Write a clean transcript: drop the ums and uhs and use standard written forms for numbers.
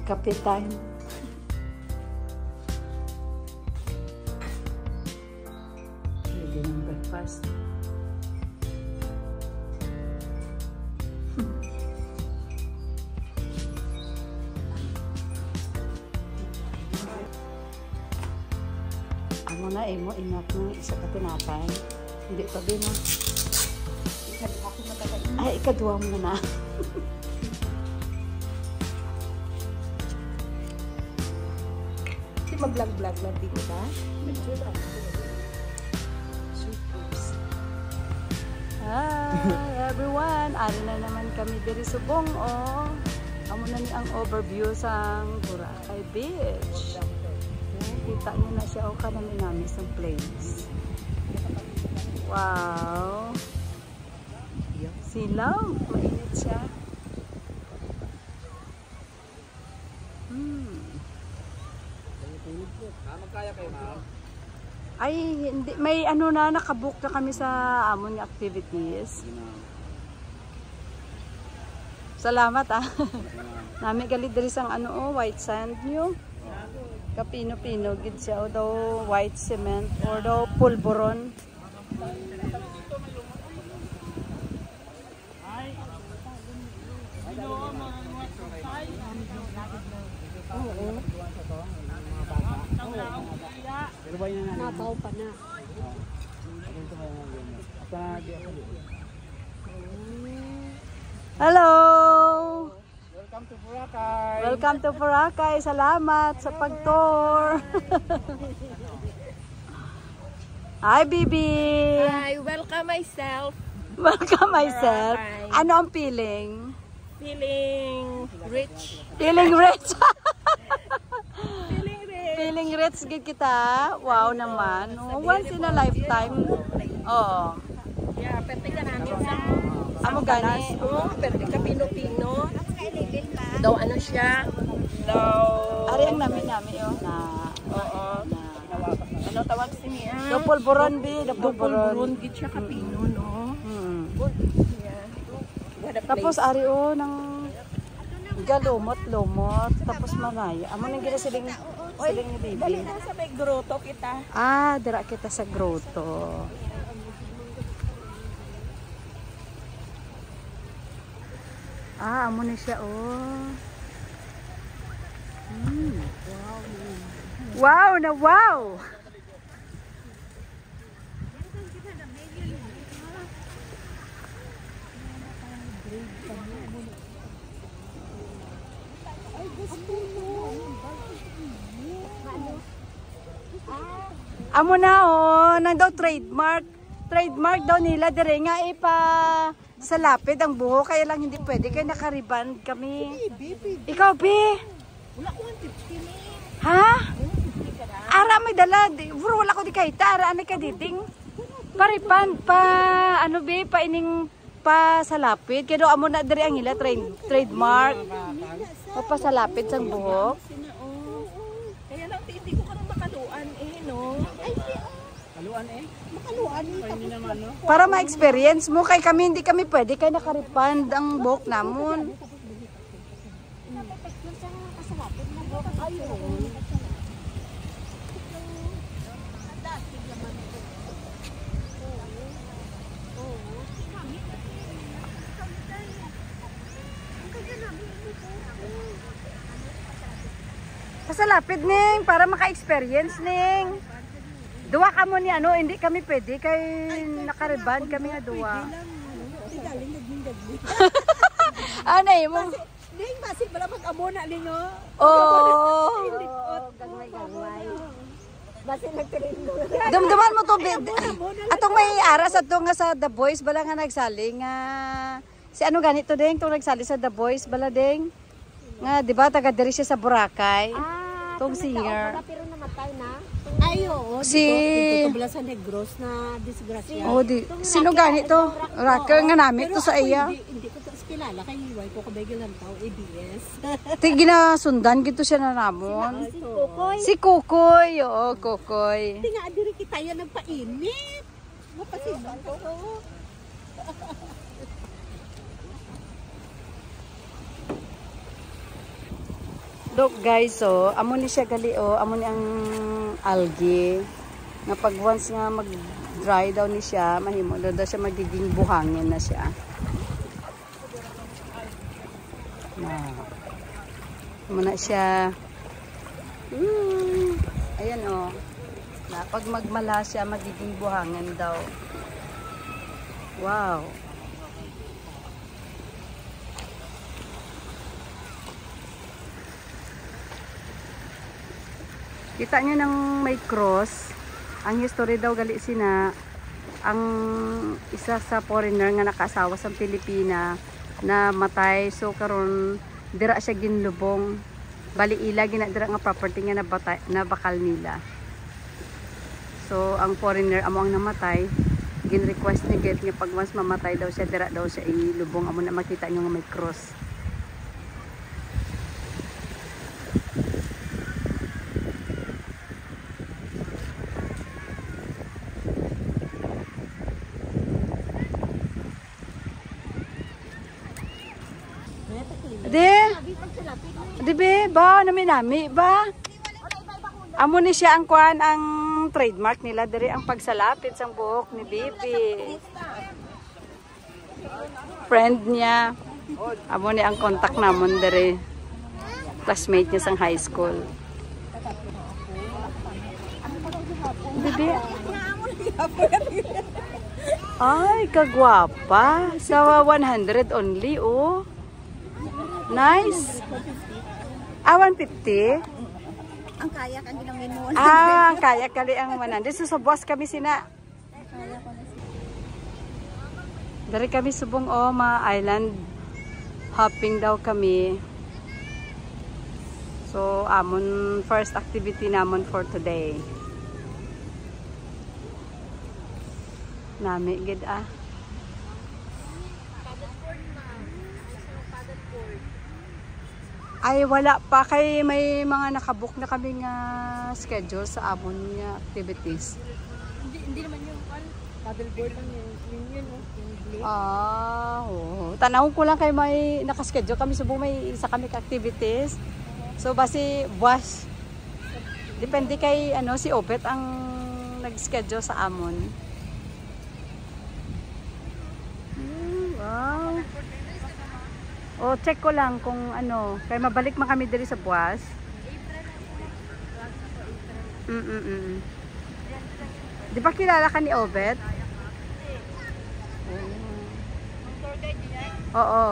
Kape time. Ready ng breakfast. Amo na mo ingat na isa ka tinapay. Hindi pa din na. Ay, ikaduwa mo na. Di mag-vlog-vlog lang dito ba? Hi everyone! Ari na naman kami diri subong oh. Amo na ni ang overview sa Boracay Beach. Kita niyo na siya o kanami namin sa place. Wow! Silaw! Mainit siya. Magkaya kayo, ma'am? Ay, hindi. May ano na, nakabook na kami sa amon activities. Salamat ah. Nami galit diri sang ano oh, white sand nyo. Kapino-pino gid siya o daw white cement or daw pulburon. Oo. Nabaw pa na. Hello! Welcome to Boracay! Welcome to Boracay. Salamat sa pag-tour. Hi, Bibi! Hi, welcome myself. Welcome myself. Boracay. Ano ang feeling? Feeling rich. Feeling rich. Feeling rich. Feeling rich gid kita. Wow naman. Oh, once in a lifetime. Oh. Yeah, pwede ka namin sa Amo gani. oh, pwede ka Pino-Pino. Daw ano siya? Daw Ari ang namin oh. Na oo. Ano tawag siya? do pulburon bi, do pulburon. Pulburon gid siya ka Pino, no? Yeah. Tapos ari oh nang galumot-lumot tapos manaya. Amo nang gila siling ni Dali Bibi. na sa may grotto kita. Ah, dira kita sa grotto. Ah, amo na siya oh. Wow na wow. Amo na oh, nang daw trademark. Trademark daw nila dire nga ipa sa lapid ang buhok kaya lang hindi pwede kaya nakariband kami. Ikaw Bi? Wala ko ang tips kini. Ha? Ara may dala, bro wala ko di kahita, ara anay ka diting. Pariband pa ano Bi pa ining pa sa lapid kaya daw amo na dire ang ila trademark. O pa sa lapid sang buhok. Kaya lang hindi ko karon makaluan no. Ay, Kaluan makaluan Hindi naman, no? Para ma-experience mo kay kami hindi kami pwede kay nakariband ang buhok namon. Pasalapid ning para maka-experience ning. Duwa ka mo ni ano, hindi kami pwede kay nakariband kami nga duwa. Ano mo? Ning basig bala mag-amo na lingo. Oh. Gagmay. Basig nagtirindo. Dumduman mo to. Atong may aras ato nga sa The Boys bala nga nagsali nga si ano ganito ding tong nagsali sa The Boys bala ding. Nga di ba taga diri siya sa Boracay. Tong singer. Pero namatay na. Ay, oo. Si Dito sa Negros na disgrasya. oh di sino ganito? Rocker nga namin to sa iya. Hindi ko kilala kay Iway ko kabay lang tao ABS. Ti ginasundan gito siya na namon. Si Kokoy. Si Kukoy, oo, Kukoy. Hindi nga diri kita yan nagpainit. Mapasinan ko. Dok guys, so amo ni siya gali amo ni ang algae. Na pag once nga mag-dry daw ni siya, mahimo daw siya magiging buhangin na siya. Muna siya. Ayan na pag magmala siya, magiging buhangin daw. Wow. Kita niyo nang may cross. Ang history daw gali sina ang isa sa foreigner nga nakasawa sa Pilipina na matay, so karon dira siya ginlubong, bali ila ginadira nga property nga na bakal nila. So ang foreigner amo ang namatay, gin-request ni get nga pag once mamatay daw siya, dira daw siya ilubong. Amo na makita nyo nga may cross. Di be, ba, nami ba? Amo ni siya ang kuan, ang trademark nila diri ang pagsalapit sang buhok ni Bibi. Friend niya. Amo ni ang contact namon diri. Classmate niya sang high school. Bibi. Ay, kagwapa. Sa 100 only, oh. Nice. 150. Ang kayak ang ginangin mo. Ang kayak kali ang 100. So sa buwas kami sina. Dari kami subong island hopping daw kami. So amon first activity namon for today. Nami gid Ay wala pa, kay may mga nakabook na kami nga schedule sa amon nga activities. Hindi naman yung paddleboard lang yun, Tanawon ko lang kay may nakaschedule kami, subong may isa kami ka activities. So basi buwas. Depende kay si Obet ang nag-schedule sa amon. Wow. Check ko lang kung kaya mabalik man kami diri sa buwas. Di ba kilala ka ni Obet? Oo.